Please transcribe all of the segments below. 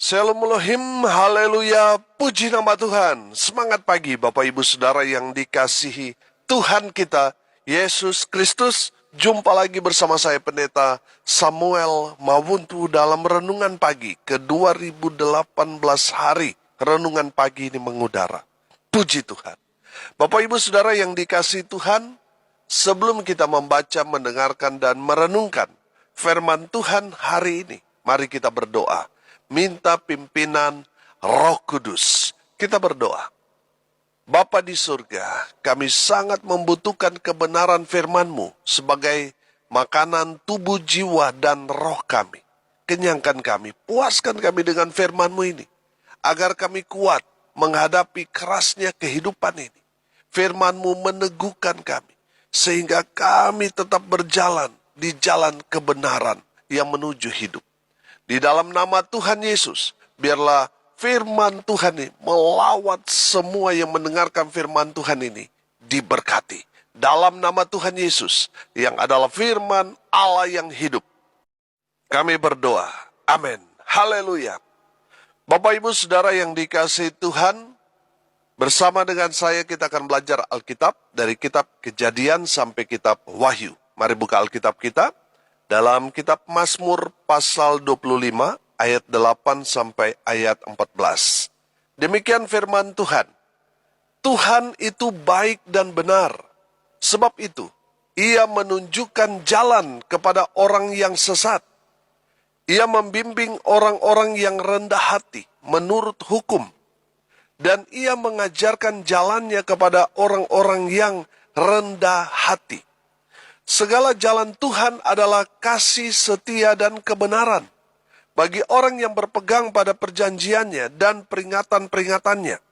Shalom Elohim, haleluya, puji nama Tuhan. Semangat pagi Bapak Ibu Saudara yang dikasihi Tuhan kita, Yesus Kristus. Jumpa lagi bersama saya Pendeta Samuel Mawuntu dalam Renungan Pagi ke 2018 hari. Renungan pagi ini mengudara. Puji Tuhan. Bapak Ibu Saudara yang dikasihi Tuhan, sebelum kita membaca, mendengarkan, dan merenungkan firman Tuhan hari ini, mari kita berdoa. Minta pimpinan Roh Kudus. Kita berdoa. Bapa di surga, kami sangat membutuhkan kebenaran firman-Mu sebagai makanan tubuh, jiwa, dan roh kami. Kenyangkan kami, puaskan kami dengan firman-Mu ini, agar kami kuat menghadapi kerasnya kehidupan ini. Firman-Mu meneguhkan kami, sehingga kami tetap berjalan di jalan kebenaran yang menuju hidup. Di dalam nama Tuhan Yesus, biarlah firman Tuhan ini melawat semua yang mendengarkan firman Tuhan ini diberkati. Dalam nama Tuhan Yesus, yang adalah firman Allah yang hidup, kami berdoa. Amin. Haleluya. Bapak Ibu Saudara yang dikasihi Tuhan, bersama dengan saya kita akan belajar Alkitab dari kitab Kejadian sampai kitab Wahyu. Mari buka Alkitab kita. Dalam kitab Mazmur pasal 25 ayat 8 sampai ayat 14. Demikian firman Tuhan. Tuhan itu baik dan benar. Sebab itu, Ia menunjukkan jalan kepada orang yang sesat. Ia membimbing orang-orang yang rendah hati menurut hukum. Dan Ia mengajarkan jalannya kepada orang-orang yang rendah hati. Segala jalan Tuhan adalah kasih, setia, dan kebenaran bagi orang yang berpegang pada perjanjiannya dan peringatan-peringatannya.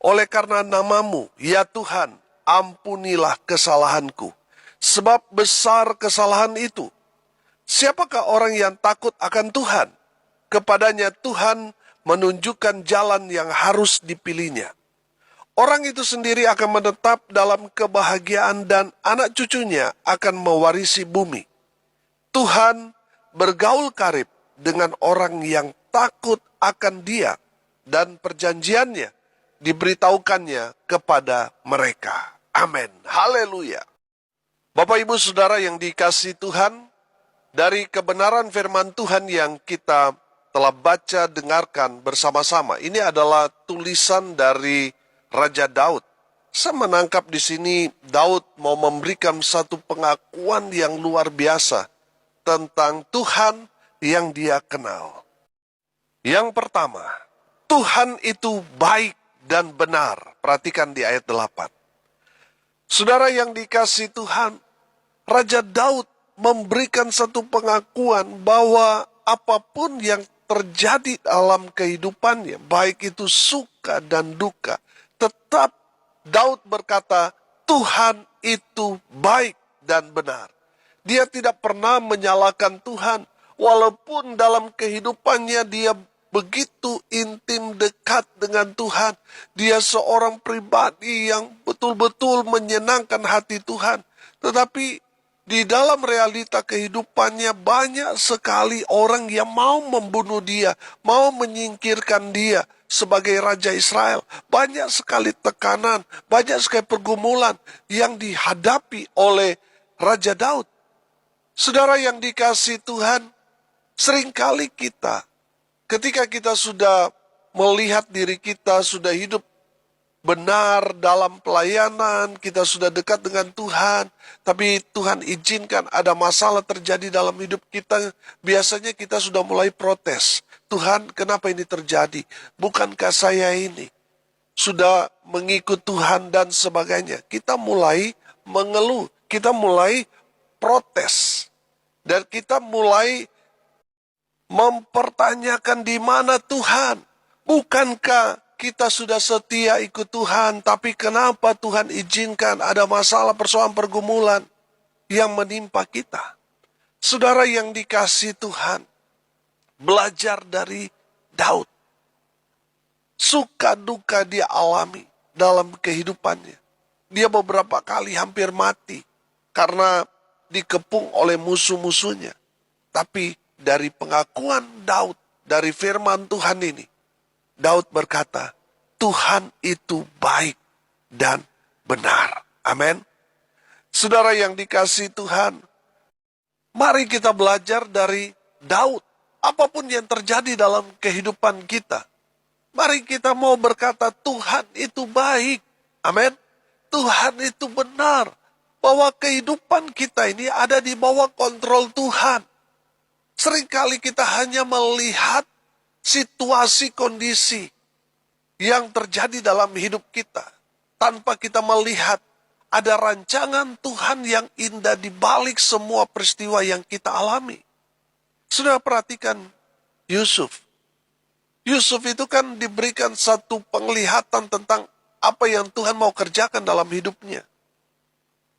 Oleh karena nama-Mu, ya Tuhan, ampunilah kesalahanku, sebab besar kesalahan itu. Siapakah orang yang takut akan Tuhan? Kepadanya Tuhan menunjukkan jalan yang harus dipilihnya. Orang itu sendiri akan menetap dalam kebahagiaan dan anak cucunya akan mewarisi bumi. Tuhan bergaul karib dengan orang yang takut akan Dia dan perjanjiannya diberitahukannya kepada mereka. Amin. Haleluya. Bapak Ibu Saudara yang dikasihi Tuhan, dari kebenaran firman Tuhan yang kita telah baca dengarkan bersama-sama, ini adalah tulisan dari Raja Daud. Saya menangkap di sini Daud mau memberikan satu pengakuan yang luar biasa tentang Tuhan yang dia kenal. Yang pertama, Tuhan itu baik dan benar. Perhatikan di ayat 8. Saudara yang dikasihi Tuhan, Raja Daud memberikan satu pengakuan bahwa apapun yang terjadi dalam kehidupannya, baik itu suka dan duka, tetap Daud berkata, Tuhan itu baik dan benar. Dia tidak pernah menyalahkan Tuhan, walaupun dalam kehidupannya dia begitu intim dekat dengan Tuhan. Dia seorang pribadi yang betul-betul menyenangkan hati Tuhan. Tetapi di dalam realita kehidupannya banyak sekali orang yang mau membunuh dia, mau menyingkirkan dia sebagai Raja Israel. Banyak sekali tekanan, banyak sekali pergumulan yang dihadapi oleh Raja Daud. Saudara yang dikasihi Tuhan, seringkali kita, ketika kita sudah melihat diri kita sudah hidup benar dalam pelayanan, kita sudah dekat dengan Tuhan, tapi Tuhan izinkan ada masalah terjadi dalam hidup kita, biasanya kita sudah mulai protes. Tuhan, kenapa ini terjadi? Bukankah saya ini sudah mengikut Tuhan dan sebagainya? Kita mulai mengeluh, kita mulai protes, dan kita mulai mempertanyakan di mana Tuhan. Bukankah kita sudah setia ikut Tuhan, tapi kenapa Tuhan izinkan ada masalah, persoalan, pergumulan yang menimpa kita? Saudara yang dikasihi Tuhan, belajar dari Daud. Suka duka dia alami dalam kehidupannya. Dia beberapa kali hampir mati karena dikepung oleh musuh-musuhnya. Tapi dari pengakuan Daud dari firman Tuhan ini, Daud berkata, Tuhan itu baik dan benar. Amin. Saudara yang dikasihi Tuhan, mari kita belajar dari Daud. Apapun yang terjadi dalam kehidupan kita, mari kita mau berkata Tuhan itu baik. Amin. Tuhan itu benar. Bahwa kehidupan kita ini ada di bawah kontrol Tuhan. Seringkali kita hanya melihat situasi kondisi yang terjadi dalam hidup kita, tanpa kita melihat ada rancangan Tuhan yang indah di balik semua peristiwa yang kita alami. Sudah perhatikan Yusuf. Yusuf itu kan diberikan satu penglihatan tentang apa yang Tuhan mau kerjakan dalam hidupnya.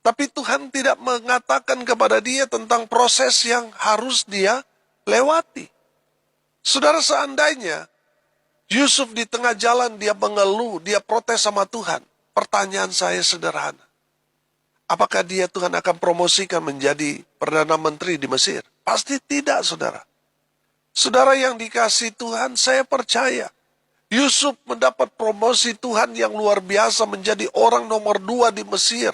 Tapi Tuhan tidak mengatakan kepada dia tentang proses yang harus dia lewati. Saudara, seandainya Yusuf di tengah jalan dia mengeluh, dia protes sama Tuhan. Pertanyaan saya sederhana. Apakah Tuhan akan promosikan menjadi Perdana Menteri di Mesir? Pasti tidak, saudara. Saudara yang dikasihi Tuhan, saya percaya Yusuf mendapat promosi Tuhan yang luar biasa menjadi orang nomor 2 di Mesir.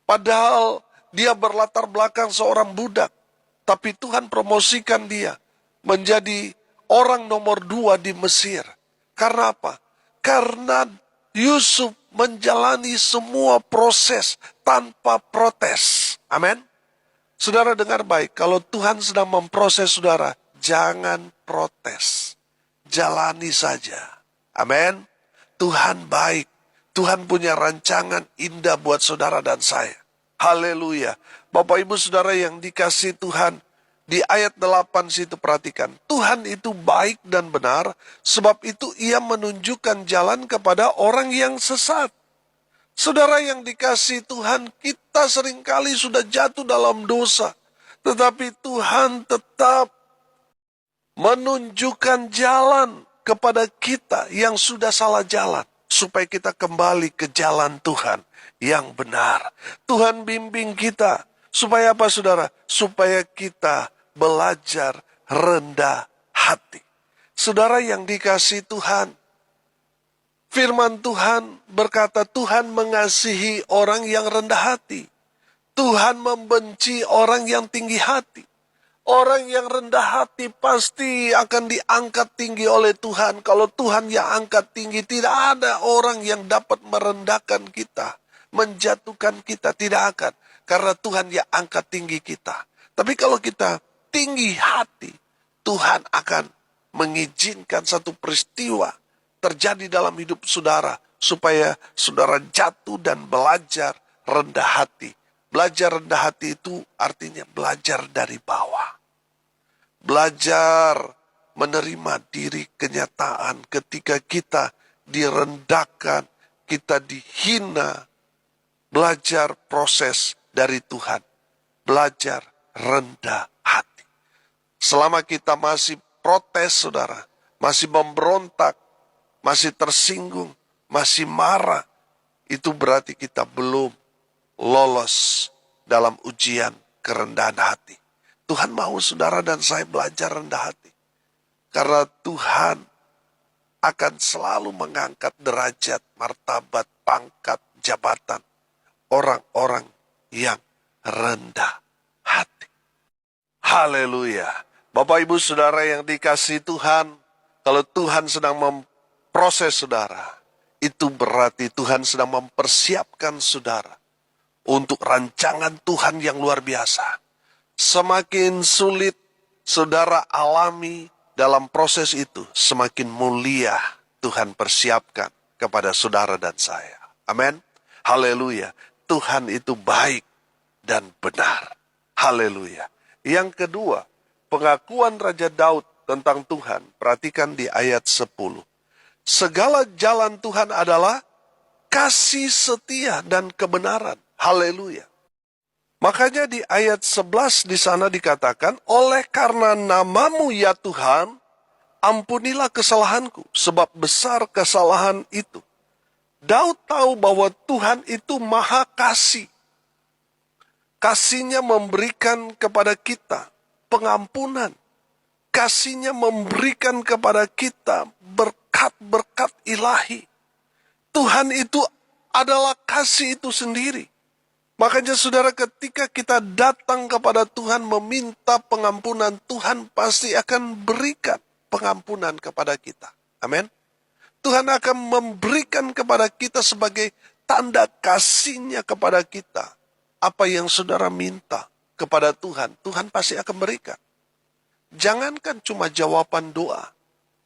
Padahal dia berlatar belakang seorang budak. Tapi Tuhan promosikan dia menjadi orang nomor 2 di Mesir. Karena apa? Karena Yusuf menjalani semua proses tanpa protes. Amin. Saudara dengar baik, kalau Tuhan sedang memproses saudara, jangan protes. Jalani saja. Amin. Tuhan baik. Tuhan punya rancangan indah buat saudara dan saya. Haleluya. Bapak ibu saudara yang dikasihi Tuhan, di ayat 8 situ perhatikan. Tuhan itu baik dan benar, sebab itu ia menunjukkan jalan kepada orang yang sesat. Saudara yang dikasihi Tuhan, kita seringkali sudah jatuh dalam dosa. Tetapi Tuhan tetap menunjukkan jalan kepada kita yang sudah salah jalan. Supaya kita kembali ke jalan Tuhan yang benar. Tuhan bimbing kita. Supaya apa saudara? Supaya kita belajar rendah hati. Saudara yang dikasihi Tuhan, firman Tuhan berkata Tuhan mengasihi orang yang rendah hati. Tuhan membenci orang yang tinggi hati. Orang yang rendah hati pasti akan diangkat tinggi oleh Tuhan. Kalau Tuhan yang angkat tinggi, tidak ada orang yang dapat merendahkan kita, menjatuhkan kita, tidak akan. Karena Tuhan yang angkat tinggi kita. Tapi kalau kita tinggi hati, Tuhan akan mengizinkan satu peristiwa terjadi dalam hidup saudara, supaya saudara jatuh dan belajar rendah hati. Belajar rendah hati itu artinya belajar dari bawah. Belajar menerima diri kenyataan ketika kita direndahkan, kita dihina. Belajar proses dari Tuhan. Belajar rendah hati. Selama kita masih protes saudara, masih memberontak, masih tersinggung, masih marah, itu berarti kita belum lolos dalam ujian kerendahan hati. Tuhan mau saudara dan saya belajar rendah hati. Karena Tuhan akan selalu mengangkat derajat, martabat, pangkat, jabatan orang-orang yang rendah hati. Haleluya. Bapak ibu saudara yang dikasihi Tuhan, kalau Tuhan sedang memproses saudara, itu berarti Tuhan sedang mempersiapkan saudara untuk rancangan Tuhan yang luar biasa. Semakin sulit saudara alami dalam proses itu, semakin mulia Tuhan persiapkan kepada saudara dan saya. Amin. Haleluya. Tuhan itu baik dan benar. Haleluya. Yang kedua, pengakuan Raja Daud tentang Tuhan. Perhatikan di ayat 10. Segala jalan Tuhan adalah kasih setia dan kebenaran. Haleluya. Makanya di ayat 11 di sana dikatakan, oleh karena namamu ya Tuhan, ampunilah kesalahanku, sebab besar kesalahan itu. Daud tahu bahwa Tuhan itu maha kasih. Kasihnya memberikan kepada kita pengampunan. kasih-Nya memberikan kepada kita berkat-berkat ilahi. Tuhan itu adalah kasih itu sendiri. Makanya saudara, ketika kita datang kepada Tuhan meminta pengampunan, Tuhan pasti akan berikan pengampunan kepada kita. Amin. Tuhan akan memberikan kepada kita sebagai tanda kasih-Nya kepada kita. Apa yang saudara minta kepada Tuhan, Tuhan pasti akan berikan. Jangankan cuma jawaban doa,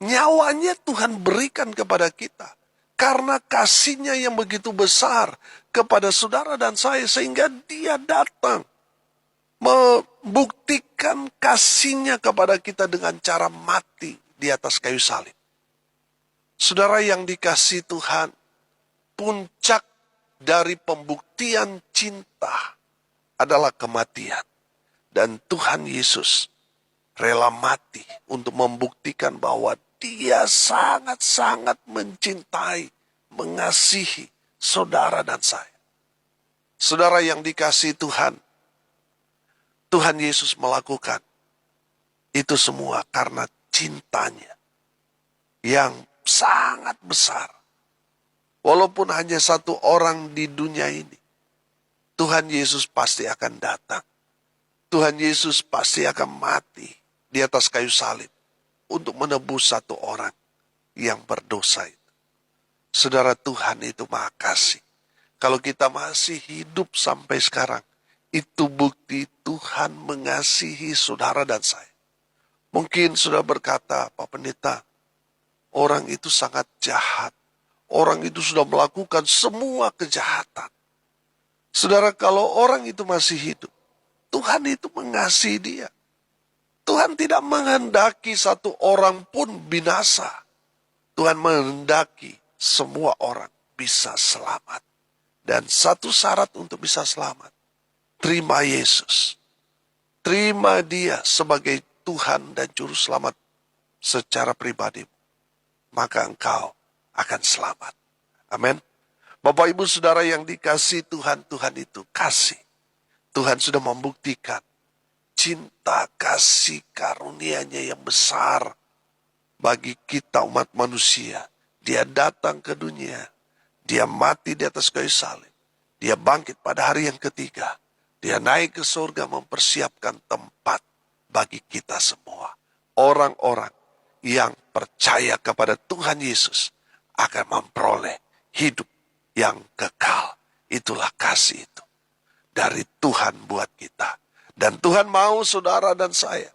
nyawanya Tuhan berikan kepada kita. Karena kasih-Nya yang begitu besar kepada saudara dan saya, sehingga Dia datang membuktikan kasih-Nya kepada kita dengan cara mati di atas kayu salib. Saudara yang dikasihi Tuhan, puncak dari pembuktian cinta adalah kematian. Dan Tuhan Yesus rela mati untuk membuktikan bahwa Dia sangat-sangat mencintai, mengasihi saudara dan saya. Saudara yang dikasihi Tuhan, Tuhan Yesus melakukan itu semua karena cintanya yang sangat besar. Walaupun hanya satu orang di dunia ini, Tuhan Yesus pasti akan datang. Tuhan Yesus pasti akan mati di atas kayu salib untuk menebus satu orang yang berdosa itu. Saudara, Tuhan itu Maha Kasih. Kalau kita masih hidup sampai sekarang, itu bukti Tuhan mengasihi saudara dan saya. Mungkin sudah berkata, Pak Pendeta, orang itu sangat jahat. Orang itu sudah melakukan semua kejahatan. Saudara, kalau orang itu masih hidup, Tuhan itu mengasihi dia. Tuhan tidak menghendaki satu orang pun binasa. Tuhan menghendaki semua orang bisa selamat. Dan satu syarat untuk bisa selamat, terima Yesus. Terima Dia sebagai Tuhan dan Juru Selamat secara pribadi. Maka engkau akan selamat. Amin. Bapak Ibu Saudara yang dikasihi Tuhan, Tuhan itu kasih. Tuhan sudah membuktikan cinta kasih karunia-Nya yang besar bagi kita umat manusia. Dia datang ke dunia, Dia mati di atas kayu salib, Dia bangkit pada hari yang ketiga, Dia naik ke surga mempersiapkan tempat bagi kita semua. Orang-orang yang percaya kepada Tuhan Yesus akan memperoleh hidup yang kekal. Itulah kasih itu dari Tuhan buat kita. Dan Tuhan mau saudara dan saya,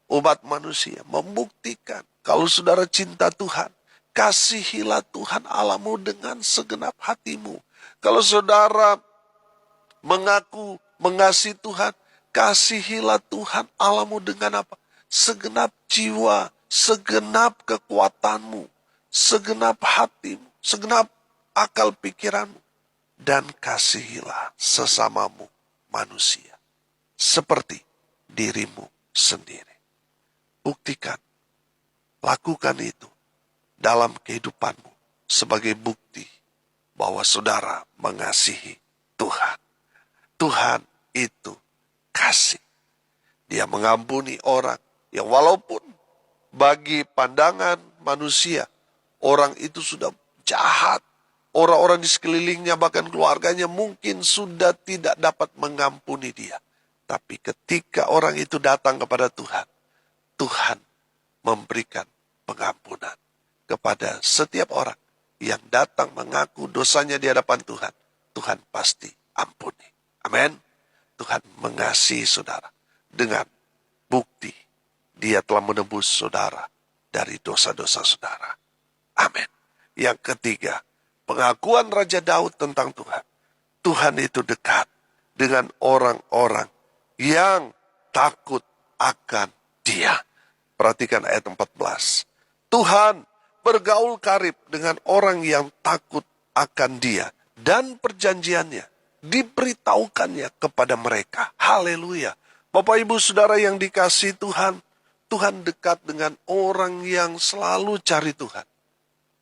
umat manusia, membuktikan kalau saudara cinta Tuhan, kasihilah Tuhan Allahmu dengan segenap hatimu. Kalau saudara mengaku mengasihi Tuhan, kasihilah Tuhan Allahmu dengan apa? Segenap jiwa, segenap kekuatanmu, segenap hatimu, segenap akal pikiranmu. Dan kasihilah sesamamu manusia seperti dirimu sendiri. Buktikan, lakukan itu dalam kehidupanmu sebagai bukti bahwa saudara mengasihi Tuhan. Tuhan itu kasih. Dia mengampuni orang yang walaupun bagi pandangan manusia, orang itu sudah jahat. Orang-orang di sekelilingnya, bahkan keluarganya mungkin sudah tidak dapat mengampuni dia. Tapi ketika orang itu datang kepada Tuhan, Tuhan memberikan pengampunan kepada setiap orang yang datang mengaku dosanya di hadapan Tuhan. Tuhan pasti ampuni. Amin. Tuhan mengasihi saudara dengan bukti Dia telah menebus saudara dari dosa-dosa saudara. Amin. Yang ketiga, pengakuan Raja Daud tentang Tuhan. Tuhan itu dekat dengan orang-orang yang takut akan Dia. Perhatikan ayat 14. Tuhan bergaul karib dengan orang yang takut akan Dia. Dan perjanjiannya diberitahukannya kepada mereka. Haleluya. Bapak Ibu Saudara yang dikasihi Tuhan, Tuhan dekat dengan orang yang selalu cari Tuhan.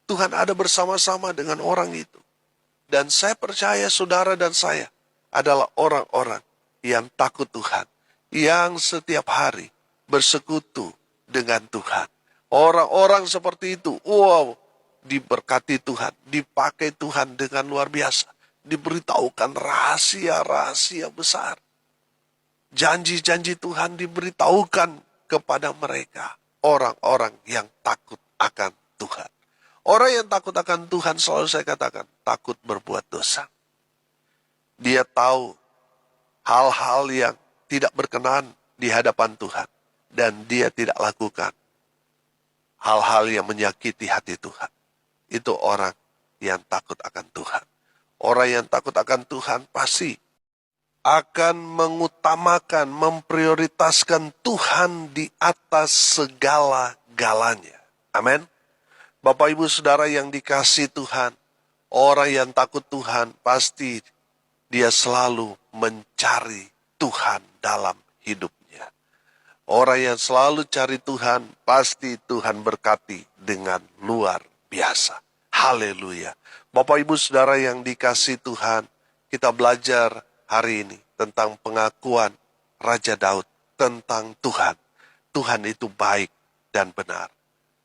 Tuhan ada bersama-sama dengan orang itu. Dan saya percaya saudara dan saya adalah orang-orang yang takut Tuhan. Yang setiap hari bersekutu dengan Tuhan. Orang-orang seperti itu, wow, diberkati Tuhan, dipakai Tuhan dengan luar biasa. Diberitahukan rahasia-rahasia besar. Janji-janji Tuhan diberitahukan kepada mereka. Orang-orang yang takut akan Tuhan. Orang yang takut akan Tuhan selalu saya katakan, takut berbuat dosa. Dia tahu hal-hal yang tidak berkenan di hadapan Tuhan. Dan dia tidak lakukan hal-hal yang menyakiti hati Tuhan. Itu orang yang takut akan Tuhan. Orang yang takut akan Tuhan pasti akan mengutamakan, memprioritaskan Tuhan di atas segala-galanya. Amin. Bapak Ibu Saudara yang dikasihi Tuhan, orang yang takut Tuhan pasti dia selalu mencari Tuhan dalam hidupnya. Orang yang selalu cari Tuhan, pasti Tuhan berkati dengan luar biasa. Haleluya. Bapak Ibu Saudara yang dikasihi Tuhan, kita belajar hari ini tentang pengakuan Raja Daud tentang Tuhan. Tuhan itu baik dan benar.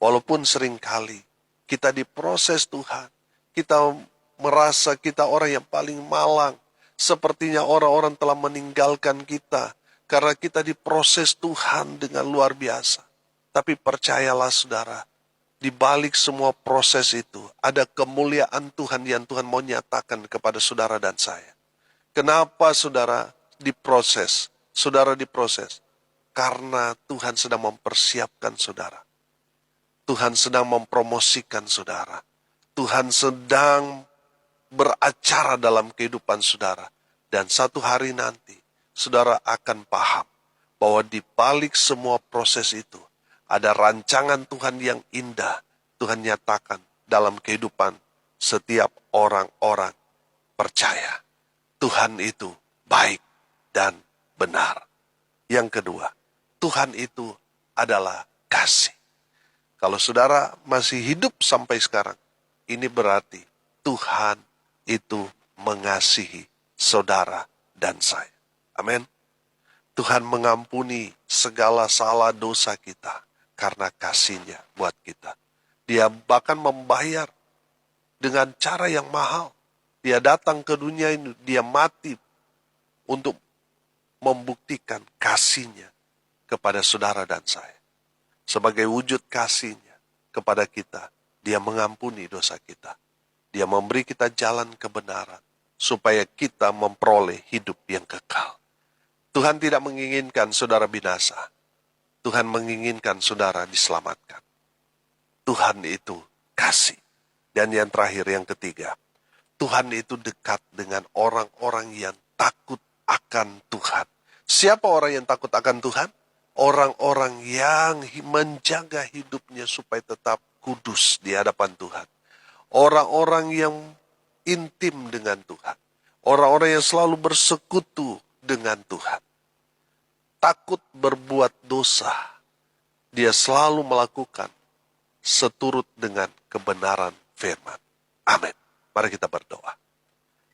Walaupun seringkali kita diproses Tuhan, kita merasa kita orang yang paling malang. Sepertinya orang-orang telah meninggalkan kita karena kita diproses Tuhan dengan luar biasa. Tapi percayalah saudara, di balik semua proses itu ada kemuliaan Tuhan yang Tuhan mau nyatakan kepada saudara dan saya. Kenapa saudara diproses? Saudara diproses karena Tuhan sedang mempersiapkan saudara. Tuhan sedang mempromosikan saudara. Tuhan sedang beracara dalam kehidupan saudara. Dan satu hari nanti, saudara akan paham bahwa di balik semua proses itu, ada rancangan Tuhan yang indah. Tuhan nyatakan dalam kehidupan setiap orang-orang percaya. Tuhan itu baik dan benar. Yang kedua, Tuhan itu adalah kasih. Kalau saudara masih hidup sampai sekarang, ini berarti Tuhan itu mengasihi saudara dan saya. Amin. Tuhan mengampuni segala salah dosa kita karena kasih-Nya buat kita. Dia bahkan membayar dengan cara yang mahal. Dia datang ke dunia ini, dia mati untuk membuktikan kasih-Nya kepada saudara dan saya. Sebagai wujud kasih-Nya kepada kita, dia mengampuni dosa kita. Dia memberi kita jalan kebenaran, supaya kita memperoleh hidup yang kekal. Tuhan tidak menginginkan saudara binasa. Tuhan menginginkan saudara diselamatkan. Tuhan itu kasih. Dan yang terakhir, yang ketiga, Tuhan itu dekat dengan orang-orang yang takut akan Tuhan. Siapa orang yang takut akan Tuhan? Orang-orang yang menjaga hidupnya supaya tetap kudus di hadapan Tuhan. Orang-orang yang intim dengan Tuhan. Orang-orang yang selalu bersekutu dengan Tuhan. Takut berbuat dosa. Dia selalu melakukan seturut dengan kebenaran firman. Amin. Mari kita berdoa.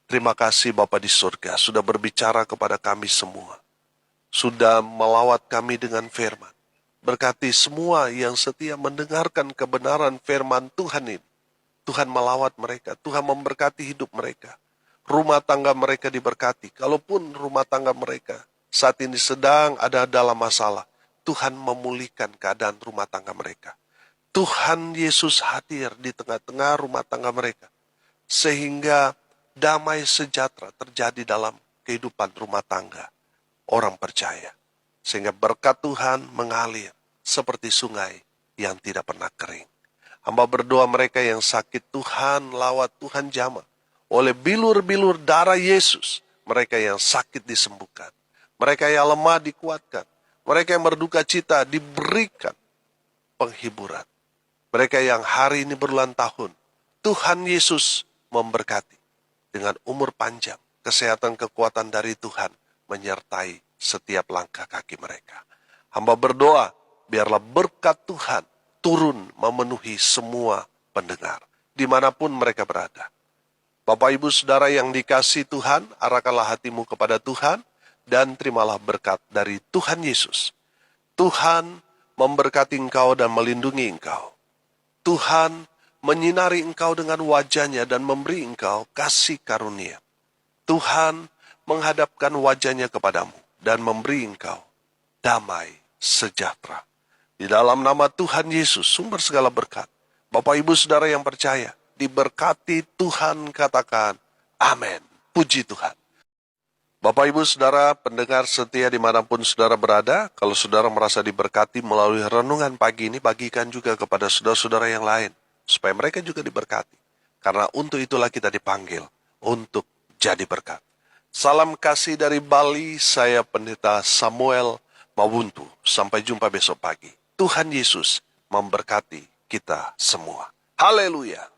Terima kasih Bapa di surga sudah berbicara kepada kami semua. Sudah melawat kami dengan firman. Berkati semua yang setia mendengarkan kebenaran firman Tuhan ini. Tuhan melawat mereka. Tuhan memberkati hidup mereka. Rumah tangga mereka diberkati. Kalaupun rumah tangga mereka saat ini sedang ada dalam masalah, Tuhan memulihkan keadaan rumah tangga mereka. Tuhan Yesus hadir di tengah-tengah rumah tangga mereka. Sehingga damai sejahtera terjadi dalam kehidupan rumah tangga orang percaya. Sehingga berkat Tuhan mengalir seperti sungai yang tidak pernah kering. Hamba berdoa mereka yang sakit, Tuhan lawat, Tuhan jamah. Oleh bilur-bilur darah Yesus, mereka yang sakit disembuhkan. Mereka yang lemah dikuatkan. Mereka yang berduka cita diberikan penghiburan. Mereka yang hari ini berulang tahun, Tuhan Yesus memberkati. Dengan umur panjang, kesehatan, kekuatan dari Tuhan menyertai setiap langkah kaki mereka. Hamba berdoa, biarlah berkat Tuhan turun memenuhi semua pendengar, dimanapun mereka berada. Bapak Ibu Saudara yang dikasihi Tuhan, arahkanlah hatimu kepada Tuhan, dan terimalah berkat dari Tuhan Yesus. Tuhan memberkati engkau dan melindungi engkau. Tuhan menyinari engkau dengan wajah-Nya dan memberi engkau kasih karunia. Tuhan menghadapkan wajah-Nya kepadamu dan memberi engkau damai sejahtera. Di dalam nama Tuhan Yesus, sumber segala berkat, Bapak Ibu Saudara yang percaya, diberkati Tuhan, katakan amin. Puji Tuhan. Bapak Ibu Saudara pendengar setia dimanapun saudara berada, kalau saudara merasa diberkati melalui renungan pagi ini, bagikan juga kepada saudara-saudara yang lain, supaya mereka juga diberkati. Karena untuk itulah kita dipanggil, untuk jadi berkat. Salam kasih dari Bali, saya Pendeta Samuel Mawuntu. Sampai jumpa besok pagi. Tuhan Yesus memberkati kita semua. Haleluya.